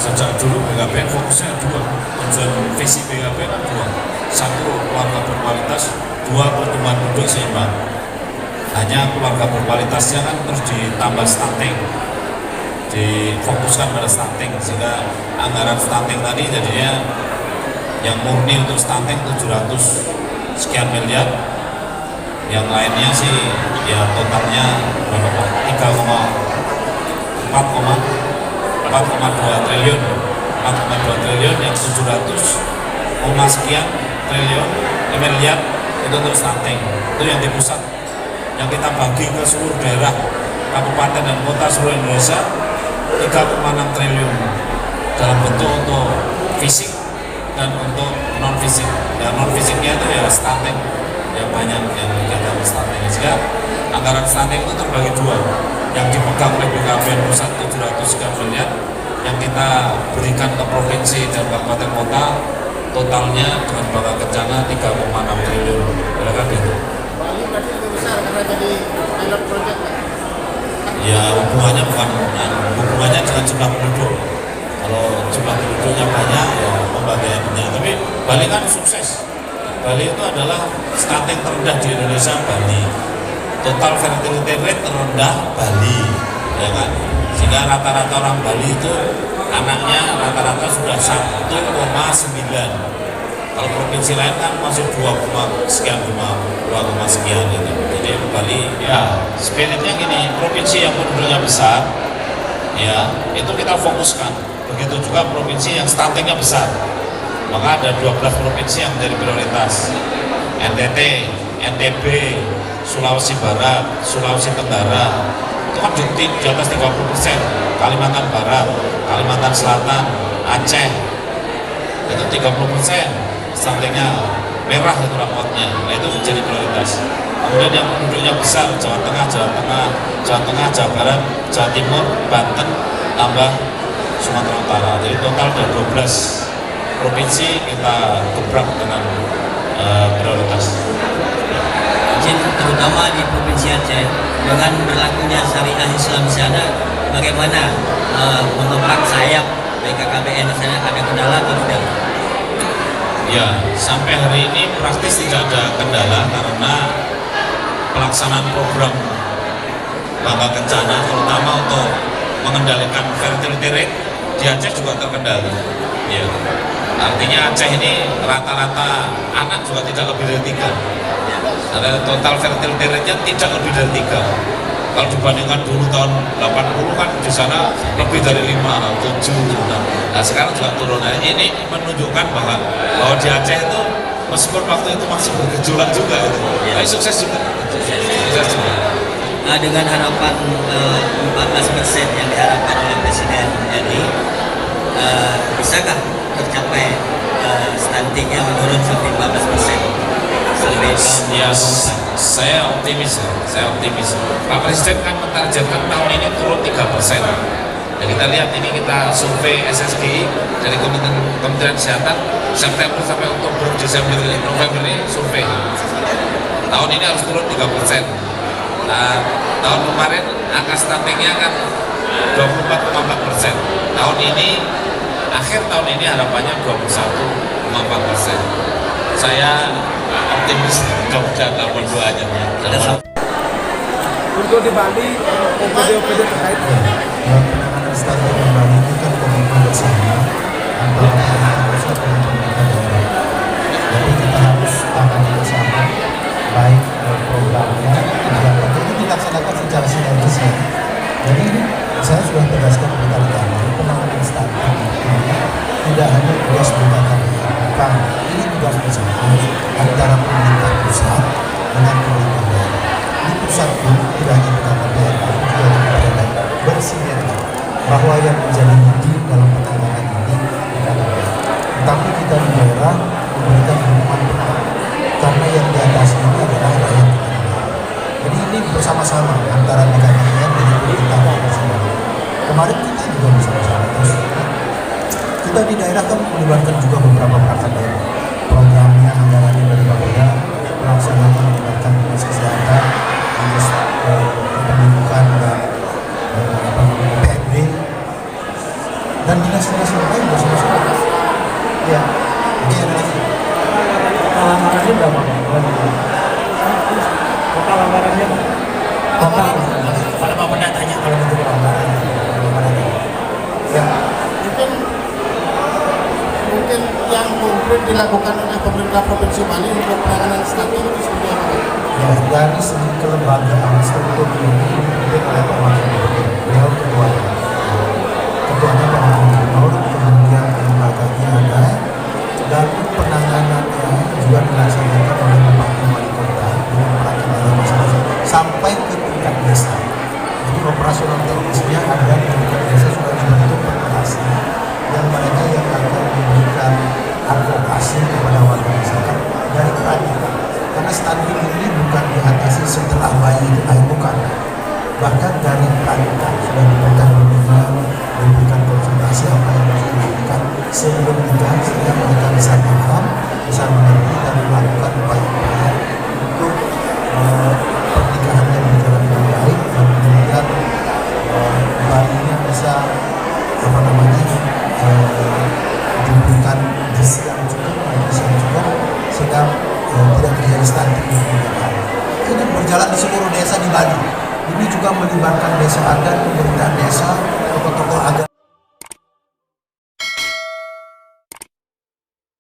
Sejak dulu BKBN fokusnya dua, tujuan visi BKBN kan dua, satu keluarga berkualitas, dua pertumbuhan penduduk seimbang. Hanya keluarga berkualitasnya kan terus ditambah stunting, difokuskan pada stunting, sehingga anggaran stunting tadi jadinya yang murni untuk stunting 700 sekian miliar, yang lainnya sih ya totalnya berapa Pak? 4,2 triliun, 4,2 triliun yang 700 sekian triliun miliar itu untuk stunting. Itu yang di pusat, yang kita bagi ke seluruh daerah, kabupaten dan kota seluruh Indonesia 3,6 triliun dalam bentuk untuk fisik dan untuk non fisik. Dan non fisiknya itu ya stunting, ya banyak yang kegiatan stunting. Sehingga anggaran stunting itu terbagi dua, yang dipegang oleh BKBN pusat 700 sekian miliar, yang kita berikan ke provinsi dan kabupaten kota totalnya dengan Bangka Kencana 3,6 triliun. Kira-kira gitu. Bali berarti lebih besar karena jadi pilot project. Ya hubungannya dengan jumlah penduduk. Kalau jumlah penduduknya banyak ya pembagiannya banyak. Tapi Bali kan sukses. Bali itu adalah stunting terendah di Indonesia, Bali. Total fertility rate terendah Bali, ya kan? Sehingga rata-rata orang Bali itu anaknya rata-rata sudah 1,9. Kalau provinsi lain kan masih 2, sekian, 2, sekian gitu. Jadi Bali ya spiritnya gini, provinsi yang penduduknya besar ya itu kita fokuskan. Begitu juga provinsi yang stuntingnya besar, maka ada 12 provinsi yang menjadi prioritas. NTT, NTB, Sulawesi Barat, Sulawesi Tenggara itu kan di atas 30%. Kalimantan Barat, Kalimantan Selatan, Aceh itu 30%. Stuntingnya merah itu rapotnya, nah itu menjadi prioritas. Kemudian yang penduduknya besar, Jawa Tengah, Jawa Barat, Jawa Timur, Banten, tambah Sumatera Utara. Jadi total ada 12 provinsi kita gebrak dengan prioritas. Terutama di Provinsi Aceh, dengan berlakunya syariah Islam di sana, bagaimana mengembang sayap BKKBN di sana, ada kendala atau tidak? Ya, sampai hari ini praktis tidak ada kendala karena pelaksanaan program Bangka Kencana terutama untuk mengendalikan fertility rate di Aceh juga terkendali. Ya. Artinya Aceh ini rata-rata anak juga tidak lebih dari 3. Ada total fertility rate-nya tidak lebih dari 3. Kalau dibandingkan dulu tahun 80 kan di sana lebih dari 5, 7. Nah sekarang juga turun. Nah, ini menunjukkan bahwa di Aceh itu meskipun waktu itu masih bergejolak juga itu, tapi sukses juga. Sukses juga. Dengan harapan 14% yang diharapkan oleh Presiden RI, bisakah tercapai stuntingnya menurun sampai 14%? Ya, saya optimis. Pak Presiden kan mentargetkan tahun ini turun 3%. Ya, kita lihat ini, kita survei SSGI dari Kementerian Kesehatan September sampai Oktober, Desember, November ini survei. Tahun ini harus turun 3%. Nah, tahun kemarin angka stuntingnya kan 24,4%. Tahun ini, akhir tahun ini harapannya 21,4%. Saya optimis, mudah-mudahan 82 aja. Untuk di Bali, OPD terkait penanganan stunting di Bali itu kan komitmen bersama antara pemerintah pusat dan pemerintah daerah. Jadi kita harus tangani bersama, baik programnya, kegiatannya ini dilaksanakan secara sinergis ya. Jadi saya sudah tegaskan berkali-kali, penanganan stunting itu tidak hanya tugas BKKBN, bukan, ini tugas bersama antara pemerintah pusat dengan pemerintah daerah. Di pusat pun tidak hanya BKKBN, tapi juga pemerintah daerah bersinergi bahwa yang menjadi inti dalam penanganan ini BKKBN. Tetapi kita di daerah memberikan dukungan penuh karena yang di atas ini adalah rakyat kita. Jadi ini bersama-sama antara BKKBN dan pemerintah bersama. Kemarin kita juga bersama-sama terus. Kita di daerah kan melibatkan juga beberapa perangkat daerah. Programnya anggarannya dari Bapeda, pelaksanaan melibatkan dinas kesehatan, dinas pendidikan dan PNB dan dinas-dinas dilakukan oleh pemerintah Provinsi Bali untuk penanganan stunting itu seperti apa? Ya, dari segi kelembagaan struktur ini dipimpin oleh Pak Wakil Gubernur, beliau ketuanya. Ketuanya Pak Wakil Gubernur, kemudian lembaganya ada, dan penanganannya juga dilaksanakan oleh Bupati Wali Kota dengan perangkat daerah masing-masing sampai ke tingkat desa. Jadi operasional teknisnya ada di tingkat desa sudah dibentuk petugas yang mereka yang akan memberikan advokasi kepada warga masyarakat dari perangkat. Karena stunting ini bukan diatasi setelah bayi itu lahir, bukan. Bahkan dari pranika sudah diberikan bimbingan, diberikan konsultasi apa yang harus dilakukan sebelum nikah sehingga mereka bisa paham, bisa mengerti dan melakukan upaya-upaya untuk pernikahannya berjalan dengan baik dan kemudian bayinya bisa diberikan gizi yang cukup, sehingga tidak terjadi stunting di kemudian. Ini berjalan di seluruh desa di Bali. Ini juga melibatkan desa adat, pemerintah desa, tokoh-tokoh